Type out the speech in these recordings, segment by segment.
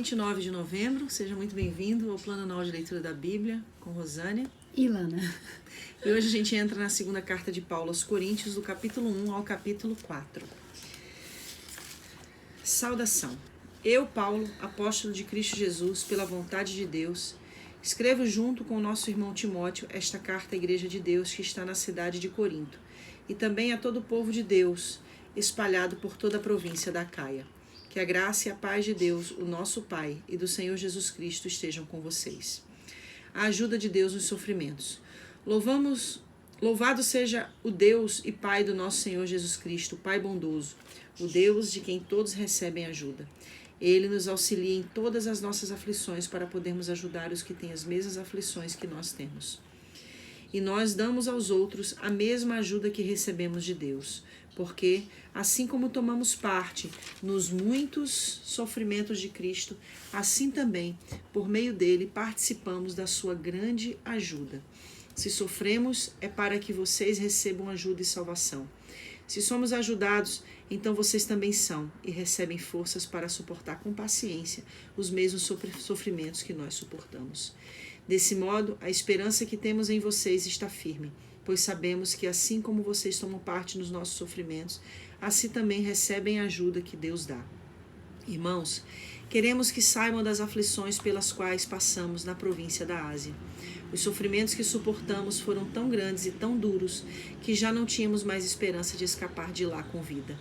29 de novembro, seja muito bem-vindo ao Plano Anual de Leitura da Bíblia, com Rosânia e Lana. E hoje a gente entra na segunda carta de Paulo aos Coríntios, do capítulo 1 ao capítulo 4. Saudação. Eu, Paulo, apóstolo de Cristo Jesus, pela vontade de Deus, escrevo junto com o nosso irmão Timóteo esta carta à Igreja de Deus que está na cidade de Corinto, e também a todo o povo de Deus, espalhado por toda a província da Acaia. Que a graça e a paz de Deus, o nosso Pai, e do Senhor Jesus Cristo estejam com vocês. A ajuda de Deus nos sofrimentos. Louvado seja o Deus e Pai do nosso Senhor Jesus Cristo, o Pai bondoso, o Deus de quem todos recebem ajuda. Ele nos auxilia em todas as nossas aflições para podermos ajudar os que têm as mesmas aflições que nós temos. E nós damos aos outros a mesma ajuda que recebemos de Deus, porque, assim como tomamos parte nos muitos sofrimentos de Cristo, assim também, por meio dele, participamos da sua grande ajuda. Se sofremos, é para que vocês recebam ajuda e salvação. Se somos ajudados, então vocês também são e recebem forças para suportar com paciência os mesmos sofrimentos que nós suportamos. Desse modo, a esperança que temos em vocês está firme, pois sabemos que assim como vocês tomam parte nos nossos sofrimentos, assim também recebem a ajuda que Deus dá. Irmãos, queremos que saibam das aflições pelas quais passamos na província da Ásia. Os sofrimentos que suportamos foram tão grandes e tão duros que já não tínhamos mais esperança de escapar de lá com vida.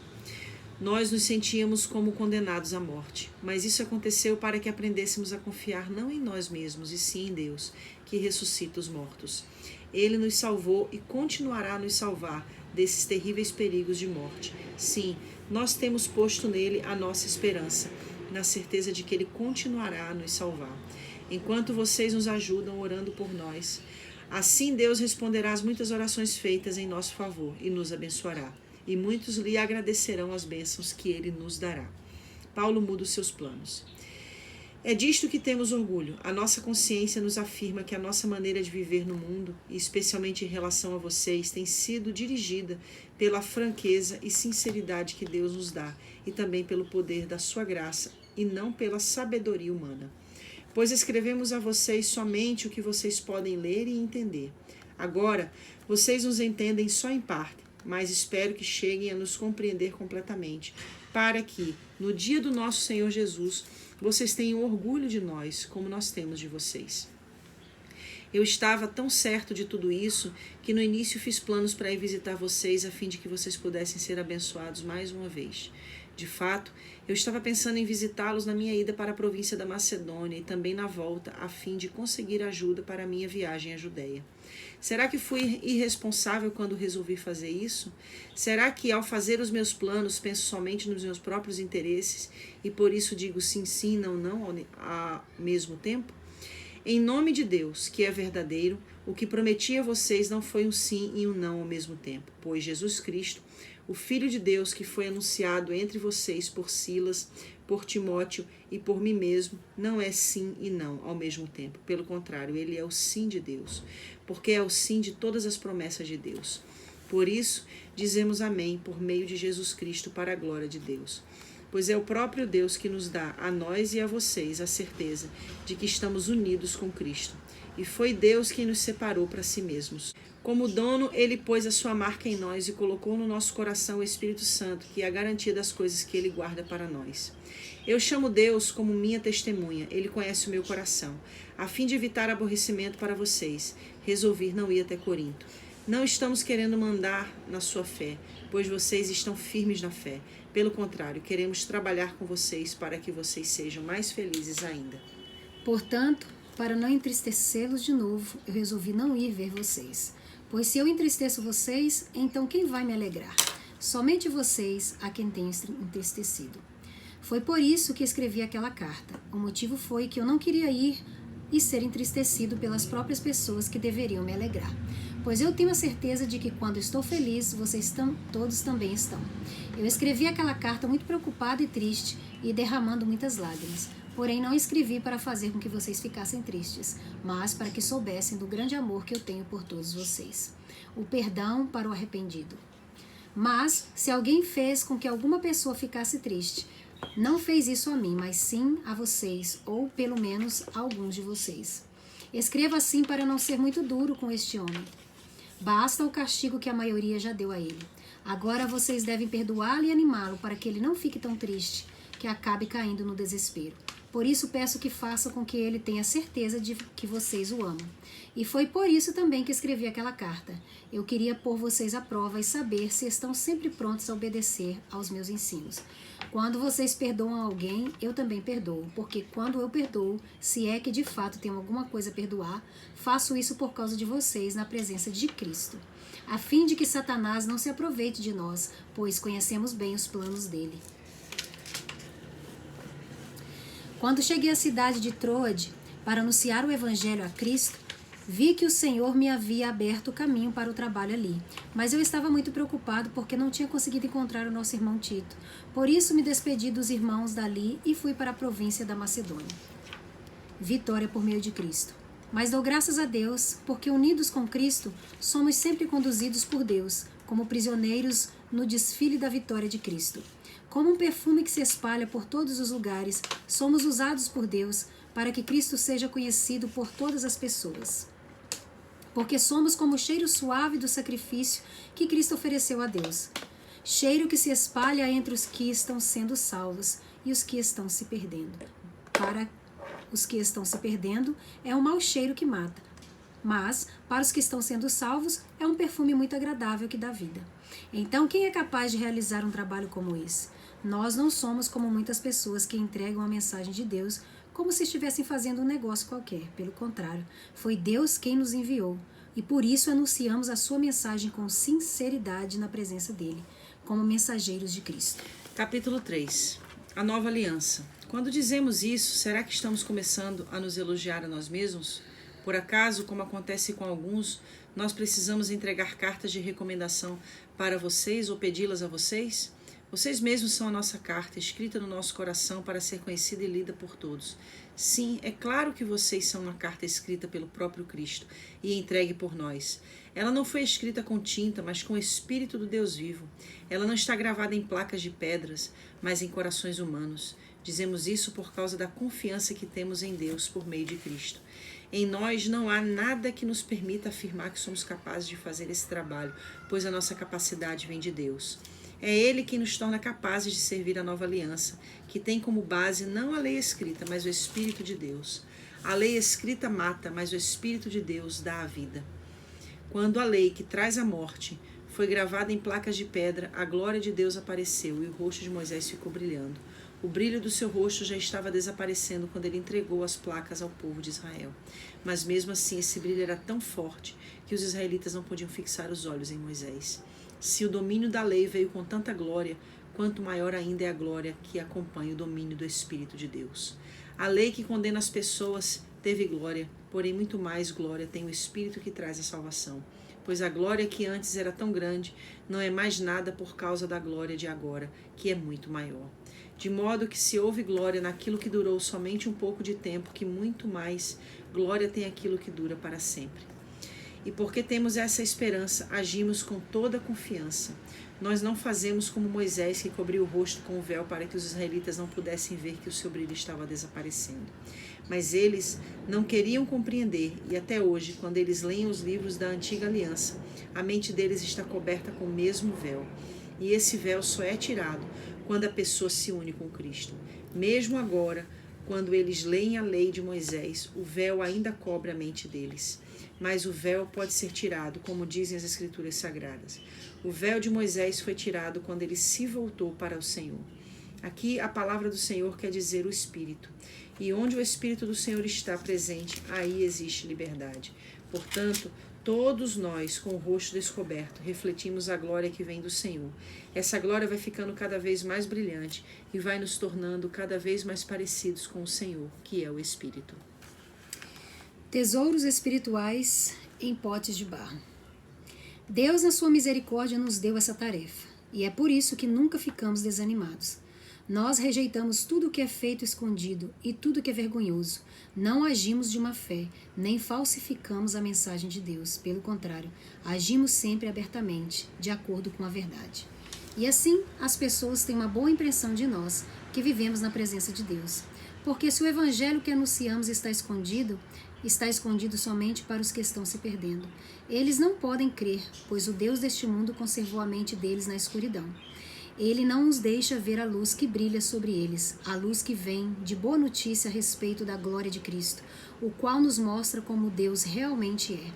Nós nos sentíamos como condenados à morte, mas isso aconteceu para que aprendêssemos a confiar não em nós mesmos, e sim em Deus, que ressuscita os mortos. Ele nos salvou e continuará a nos salvar desses terríveis perigos de morte. Sim, nós temos posto nele a nossa esperança, na certeza de que ele continuará a nos salvar. Enquanto vocês nos ajudam orando por nós, assim Deus responderá às muitas orações feitas em nosso favor e nos abençoará. E muitos lhe agradecerão as bênçãos que ele nos dará. Paulo muda os seus planos. É disto que temos orgulho. A nossa consciência nos afirma que a nossa maneira de viver no mundo, e especialmente em relação a vocês, tem sido dirigida pela franqueza e sinceridade que Deus nos dá, e também pelo poder da sua graça, e não pela sabedoria humana. Pois escrevemos a vocês somente o que vocês podem ler e entender. Agora, vocês nos entendem só em parte, mas espero que cheguem a nos compreender completamente, para que, no dia do nosso Senhor Jesus, vocês tenham orgulho de nós, como nós temos de vocês. Eu estava tão certo de tudo isso, que no início fiz planos para ir visitar vocês, a fim de que vocês pudessem ser abençoados mais uma vez. De fato, eu estava pensando em visitá-los na minha ida para a província da Macedônia e também na volta, a fim de conseguir ajuda para a minha viagem à Judeia. Será que fui irresponsável quando resolvi fazer isso? Será que, ao fazer os meus planos, penso somente nos meus próprios interesses e por isso digo sim, sim, não, não ao mesmo tempo? Em nome de Deus, que é verdadeiro, o que prometi a vocês não foi um sim e um não ao mesmo tempo, pois Jesus Cristo, o Filho de Deus que foi anunciado entre vocês por Silas, por Timóteo e por mim mesmo, não é sim e não ao mesmo tempo. Pelo contrário, ele é o sim de Deus, porque é o sim de todas as promessas de Deus. Por isso, dizemos amém por meio de Jesus Cristo para a glória de Deus. Pois é o próprio Deus que nos dá a nós e a vocês a certeza de que estamos unidos com Cristo. E foi Deus quem nos separou para si mesmos. Como dono, ele pôs a sua marca em nós e colocou no nosso coração o Espírito Santo, que é a garantia das coisas que ele guarda para nós. Eu chamo Deus como minha testemunha, ele conhece o meu coração. A fim de evitar aborrecimento para vocês, resolvi não ir até Corinto. Não estamos querendo mandar na sua fé, pois vocês estão firmes na fé. Pelo contrário, queremos trabalhar com vocês para que vocês sejam mais felizes ainda. Portanto, para não entristecê-los de novo, eu resolvi não ir ver vocês. Pois se eu entristeço vocês, então quem vai me alegrar? Somente vocês a quem tenho entristecido. Foi por isso que escrevi aquela carta. O motivo foi que eu não queria ir e ser entristecido pelas próprias pessoas que deveriam me alegrar. Pois eu tenho a certeza de que quando estou feliz, vocês todos também estão. Eu escrevi aquela carta muito preocupada e triste e derramando muitas lágrimas. Porém, não escrevi para fazer com que vocês ficassem tristes, mas para que soubessem do grande amor que eu tenho por todos vocês. O perdão para o arrependido. Mas, se alguém fez com que alguma pessoa ficasse triste, não fez isso a mim, mas sim a vocês, ou pelo menos a alguns de vocês. Escreva assim para não ser muito duro com este homem. Basta o castigo que a maioria já deu a ele. Agora vocês devem perdoá-lo e animá-lo para que ele não fique tão triste, que acabe caindo no desespero. Por isso peço que façam com que ele tenha certeza de que vocês o amam. E foi por isso também que escrevi aquela carta. Eu queria pôr vocês à prova e saber se estão sempre prontos a obedecer aos meus ensinos. Quando vocês perdoam alguém, eu também perdoo, porque quando eu perdoo, se é que de fato tenho alguma coisa a perdoar, faço isso por causa de vocês na presença de Cristo, a fim de que Satanás não se aproveite de nós, pois conhecemos bem os planos dele. Quando cheguei à cidade de Troade para anunciar o evangelho a Cristo, vi que o Senhor me havia aberto o caminho para o trabalho ali, mas eu estava muito preocupado porque não tinha conseguido encontrar o nosso irmão Tito. Por isso me despedi dos irmãos dali e fui para a província da Macedônia. Vitória por meio de Cristo. Mas dou graças a Deus, porque unidos com Cristo, somos sempre conduzidos por Deus, como prisioneiros no desfile da vitória de Cristo. Como um perfume que se espalha por todos os lugares, somos usados por Deus para que Cristo seja conhecido por todas as pessoas. Porque somos como o cheiro suave do sacrifício que Cristo ofereceu a Deus. Cheiro que se espalha entre os que estão sendo salvos e os que estão se perdendo. Para os que estão se perdendo, é um mau cheiro que mata. Mas, para os que estão sendo salvos, é um perfume muito agradável que dá vida. Então, quem é capaz de realizar um trabalho como esse? Nós não somos como muitas pessoas que entregam a mensagem de Deus como se estivessem fazendo um negócio qualquer. Pelo contrário, foi Deus quem nos enviou. E por isso anunciamos a sua mensagem com sinceridade na presença dele, como mensageiros de Cristo. Capítulo 3. A nova aliança. Quando dizemos isso, será que estamos começando a nos elogiar a nós mesmos? Por acaso, como acontece com alguns, nós precisamos entregar cartas de recomendação para vocês ou pedi-las a vocês? Vocês mesmos são a nossa carta, escrita no nosso coração para ser conhecida e lida por todos. Sim, é claro que vocês são uma carta escrita pelo próprio Cristo e entregue por nós. Ela não foi escrita com tinta, mas com o Espírito do Deus vivo. Ela não está gravada em placas de pedras, mas em corações humanos. Dizemos isso por causa da confiança que temos em Deus por meio de Cristo. Em nós não há nada que nos permita afirmar que somos capazes de fazer esse trabalho, pois a nossa capacidade vem de Deus. É Ele quem nos torna capazes de servir a nova aliança, que tem como base não a lei escrita, mas o Espírito de Deus. A lei escrita mata, mas o Espírito de Deus dá a vida. Quando a lei, que traz a morte, foi gravada em placas de pedra, a glória de Deus apareceu e o rosto de Moisés ficou brilhando. O brilho do seu rosto já estava desaparecendo quando ele entregou as placas ao povo de Israel. Mas mesmo assim, esse brilho era tão forte que os israelitas não podiam fixar os olhos em Moisés. Se o domínio da lei veio com tanta glória, quanto maior ainda é a glória que acompanha o domínio do Espírito de Deus. A lei que condena as pessoas teve glória, porém muito mais glória tem o Espírito que traz a salvação. Pois a glória que antes era tão grande não é mais nada por causa da glória de agora, que é muito maior. De modo que se houve glória naquilo que durou somente um pouco de tempo, que muito mais glória tem aquilo que dura para sempre. E porque temos essa esperança, agimos com toda a confiança. Nós não fazemos como Moisés, que cobriu o rosto com o véu para que os israelitas não pudessem ver que o seu brilho estava desaparecendo. Mas eles não queriam compreender, e até hoje, quando eles leem os livros da antiga aliança, a mente deles está coberta com o mesmo véu. E esse véu só é tirado quando a pessoa se une com Cristo. Mesmo agora, quando eles leem a lei de Moisés, o véu ainda cobre a mente deles. Mas o véu pode ser tirado, como dizem as Escrituras Sagradas. O véu de Moisés foi tirado quando ele se voltou para o Senhor. Aqui a palavra do Senhor quer dizer o Espírito. E onde o Espírito do Senhor está presente, aí existe liberdade. Portanto, todos nós, com o rosto descoberto, refletimos a glória que vem do Senhor. Essa glória vai ficando cada vez mais brilhante e vai nos tornando cada vez mais parecidos com o Senhor, que é o Espírito. Tesouros espirituais em potes de barro. Deus, na sua misericórdia, nos deu essa tarefa, e é por isso que nunca ficamos desanimados. Nós rejeitamos tudo o que é feito escondido e tudo o que é vergonhoso. Não agimos de má fé, nem falsificamos a mensagem de Deus. Pelo contrário, agimos sempre abertamente, de acordo com a verdade. E assim, as pessoas têm uma boa impressão de nós, que vivemos na presença de Deus. Porque se o evangelho que anunciamos está escondido somente para os que estão se perdendo. Eles não podem crer, pois o Deus deste mundo conservou a mente deles na escuridão. Ele não os deixa ver a luz que brilha sobre eles, a luz que vem de boa notícia a respeito da glória de Cristo, o qual nos mostra como Deus realmente é.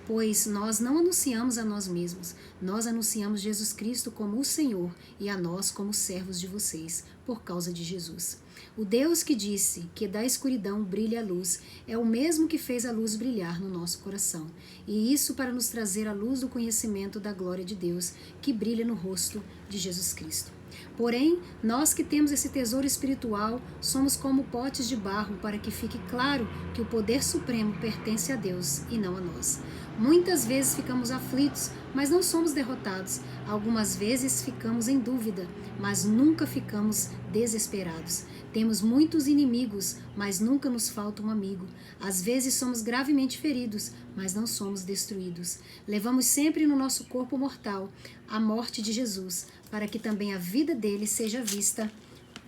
Pois nós não anunciamos a nós mesmos, nós anunciamos Jesus Cristo como o Senhor e a nós como servos de vocês, por causa de Jesus. O Deus que disse que da escuridão brilha a luz é o mesmo que fez a luz brilhar no nosso coração, e isso para nos trazer a luz do conhecimento da glória de Deus que brilha no rosto de Jesus Cristo. Porém, nós que temos esse tesouro espiritual, somos como potes de barro para que fique claro que o poder supremo pertence a Deus e não a nós. Muitas vezes ficamos aflitos, mas não somos derrotados. Algumas vezes ficamos em dúvida, mas nunca ficamos desesperados. Temos muitos inimigos, mas nunca nos falta um amigo. Às vezes somos gravemente feridos, mas não somos destruídos. Levamos sempre no nosso corpo mortal a morte de Jesus, para que também a vida dele seja vista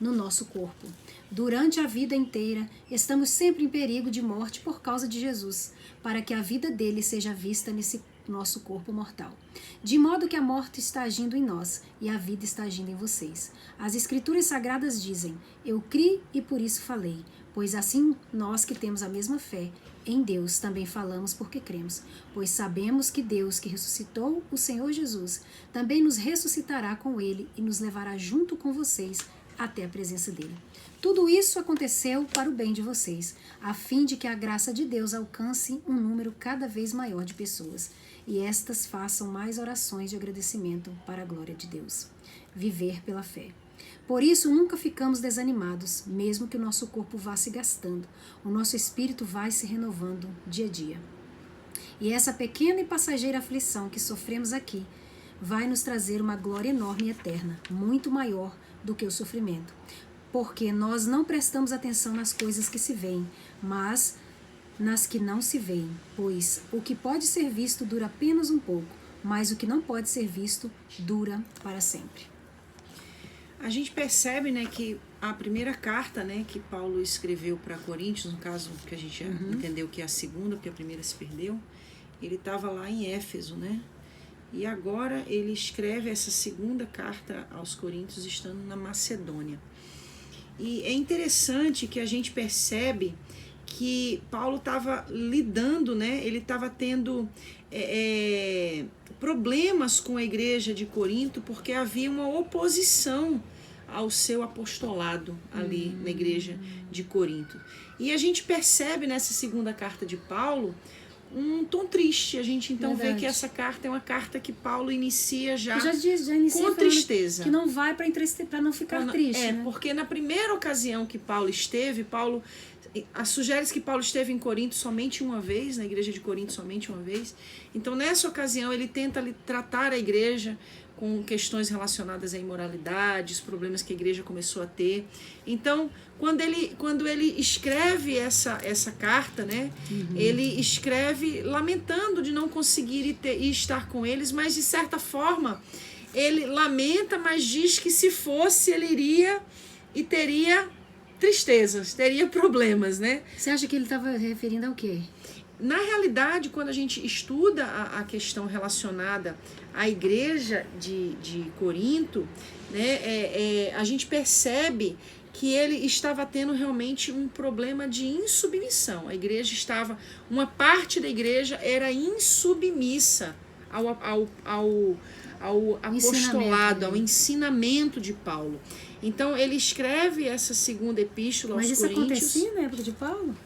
no nosso corpo. Durante a vida inteira, estamos sempre em perigo de morte por causa de Jesus, para que a vida dele seja vista nesse nosso corpo mortal. De modo que a morte está agindo em nós e a vida está agindo em vocês. As Escrituras Sagradas dizem: eu criei e por isso falei, pois assim nós que temos a mesma fé em Deus também falamos porque cremos, pois sabemos que Deus que ressuscitou o Senhor Jesus também nos ressuscitará com ele e nos levará junto com vocês até a presença dele. Tudo isso aconteceu para o bem de vocês, a fim de que a graça de Deus alcance um número cada vez maior de pessoas, e estas façam mais orações de agradecimento para a glória de Deus. Viver pela fé. Por isso nunca ficamos desanimados, mesmo que o nosso corpo vá se gastando, o nosso espírito vai se renovando dia a dia. E essa pequena e passageira aflição que sofremos aqui vai nos trazer uma glória enorme e eterna, muito maior do que o sofrimento. Porque nós não prestamos atenção nas coisas que se veem, mas nas que não se veem. Pois o que pode ser visto dura apenas um pouco, mas o que não pode ser visto dura para sempre. A gente percebe, né, que a primeira carta, né, que Paulo escreveu para Coríntios, no caso que a gente já entendeu que é a segunda, porque a primeira se perdeu, ele estava lá em Éfeso, né? E agora ele escreve essa segunda carta aos Coríntios estando na Macedônia. E é interessante que a gente percebe que Paulo estava lidando, né? Ele estava tendo problemas com a igreja de Corinto porque havia uma oposição ao seu apostolado ali na igreja de Corinto. E a gente percebe nessa segunda carta de Paulo um tom triste. A gente então vê que essa carta é uma carta que Paulo inicia já inicia com tristeza. Que não vai para não ficar triste. Né? Porque na primeira ocasião que Paulo esteve, sugere-se que Paulo esteve em Corinto somente uma vez, na igreja de Corinto somente uma vez. Então nessa ocasião ele tenta tratar a igreja com questões relacionadas à imoralidade, os problemas que a igreja começou a ter. Então, quando ele escreve essa carta, né, ele escreve lamentando de não conseguir ir estar com eles, mas de certa forma ele lamenta, mas diz que se fosse ele iria e teria tristezas, teria problemas, né? Você acha que ele estava referindo ao quê? Na realidade, quando a gente estuda a questão relacionada à igreja de Corinto, né, a gente percebe que ele estava tendo realmente um problema de insubmissão. A igreja uma parte da igreja era insubmissa ao apostolado, ao ensinamento de Paulo. Então ele escreve essa segunda epístola aos Coríntios. Mas isso acontecia na época de Paulo?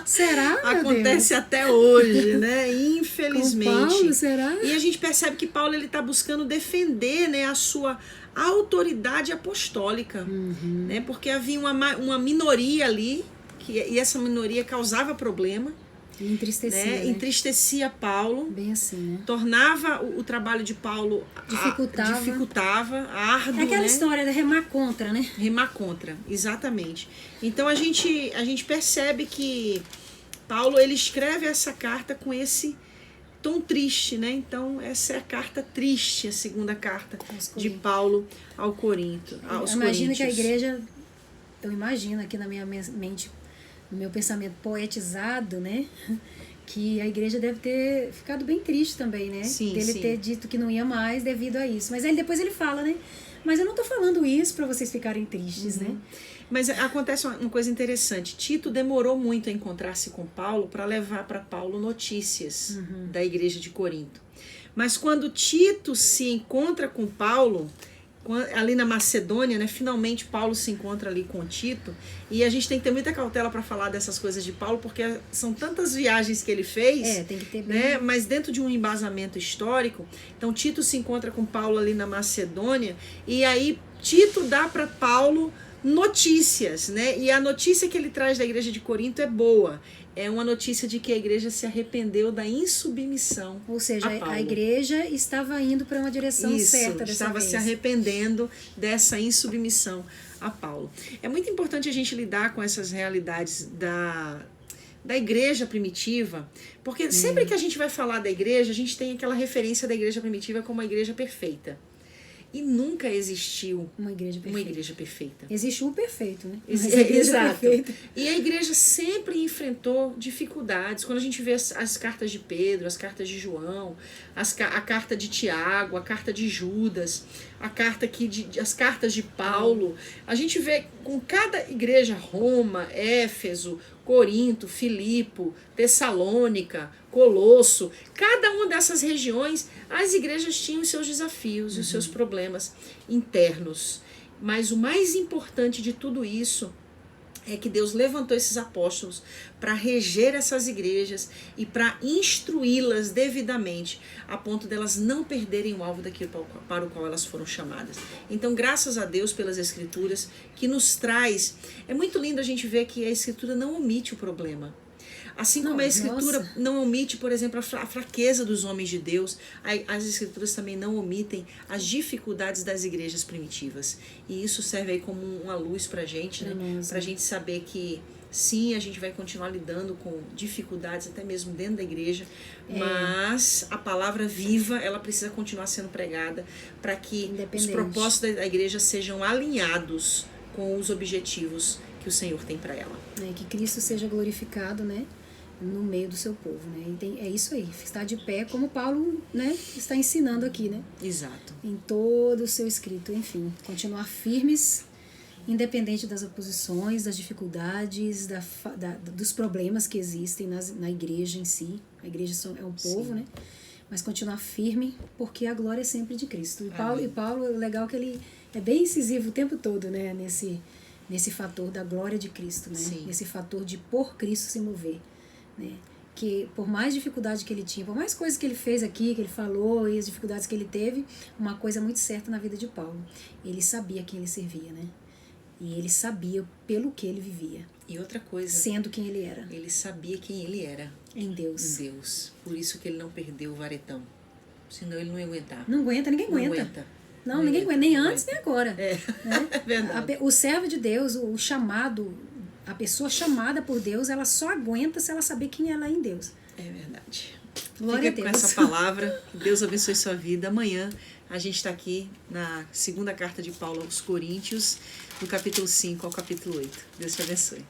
Será? Acontece até hoje, né? Infelizmente. Com Paulo, será? E a gente percebe que Paulo está buscando defender, né, a sua autoridade apostólica, né? Porque havia uma minoria ali e essa minoria causava problema. Entristecia, né? Entristecia Paulo. Bem assim, né? Tornava o trabalho de Paulo dificultava, árduo. É aquela né? história de remar contra, né? Remar contra, exatamente. Então a gente percebe que Paulo ele escreve essa carta com esse tom triste, né? Então, essa é a carta triste, a segunda carta de Coríntios. Paulo ao Corinto, aos Imagina Coríntios. que a igreja, eu imagino aqui na minha mente, no meu pensamento poetizado, né? Que a igreja deve ter ficado bem triste também, né? Sim, Dele sim. ter dito que não ia mais devido a isso. Mas aí depois ele fala, né? Mas eu não tô falando isso para vocês ficarem tristes, né? Mas acontece uma coisa interessante. Tito demorou muito a encontrar-se com Paulo para levar para Paulo notícias da igreja de Corinto. Mas quando Tito se encontra com Paulo, ali na Macedônia, né, finalmente Paulo se encontra ali com Tito, e a gente tem que ter muita cautela para falar dessas coisas de Paulo, porque são tantas viagens que ele fez, Tem que ter bem... né, mas dentro de um embasamento histórico. Então Tito se encontra com Paulo ali na Macedônia, e aí Tito dá para Paulo notícias, né? E a notícia que ele traz da igreja de Corinto é boa. É uma notícia de que a igreja se arrependeu da insubmissão. Ou seja, a Paulo. a igreja estava indo para uma direção certa dessa estava vez. se arrependendo dessa insubmissão a Paulo. É muito importante a gente lidar com essas realidades da igreja primitiva, porque sempre que a gente vai falar da igreja, a gente tem aquela referência da igreja primitiva como a igreja perfeita. E nunca existiu uma igreja perfeita. Existe o perfeito, né? Exato. Perfeita. E a igreja sempre enfrentou dificuldades. Quando a gente vê as cartas de Pedro, as cartas de João, a carta de Tiago, a carta de Judas, as cartas de Paulo, a gente vê com cada igreja, Roma, Éfeso, Corinto, Filipo, Tessalônica, Colosso, cada uma dessas regiões, as igrejas tinham os seus desafios e os seus problemas internos. Mas o mais importante de tudo isso é que Deus levantou esses apóstolos para reger essas igrejas e para instruí-las devidamente, a ponto delas não perderem o alvo daquilo para o qual elas foram chamadas. Então, graças a Deus pelas Escrituras, que nos traz... É muito lindo a gente ver que a Escritura não omite o problema. Assim como a Escritura não omite, por exemplo, a fraqueza dos homens de Deus, as Escrituras também não omitem as dificuldades das igrejas primitivas. E isso serve aí como uma luz pra gente, né? Pra gente saber que sim, a gente vai continuar lidando com dificuldades até mesmo dentro da igreja, mas a palavra viva, ela precisa continuar sendo pregada para que os propósitos da igreja sejam alinhados com os objetivos que o Senhor tem para ela. Que Cristo seja glorificado, né, no meio do seu povo, né? É isso aí, estar de pé como Paulo, né, está ensinando aqui, né? Exato. Em todo o seu escrito, enfim, continuar firmes, independente das oposições, das dificuldades, dos problemas que existem na igreja em si. A igreja é um povo, né? Mas continuar firme, porque a glória é sempre de Cristo. E Paulo, o legal é que ele é bem incisivo o tempo todo, né, nesse fator da glória de Cristo, né? Sim. Nesse fator de por Cristo se mover, né? Que por mais dificuldade que ele tinha, por mais coisas que ele fez aqui, que ele falou e as dificuldades que ele teve, uma coisa muito certa na vida de Paulo: ele sabia quem ele servia, né? E ele sabia pelo que ele vivia. E outra coisa, sendo quem ele era. Ele sabia quem ele era. Em Deus. Em Deus. Por isso que ele não perdeu o varetão. Senão ele não ia aguentar. Não aguenta, ninguém aguenta. Não, ninguém aguenta, nem antes nem agora. Né? É verdade. O servo de Deus, o chamado, a pessoa chamada por Deus, ela só aguenta se ela saber quem ela é em Deus. É verdade. Glória a Deus. Com essa palavra, que Deus abençoe sua vida. Amanhã a gente está aqui na segunda carta de Paulo aos Coríntios, do capítulo 5 ao capítulo 8. Deus te abençoe.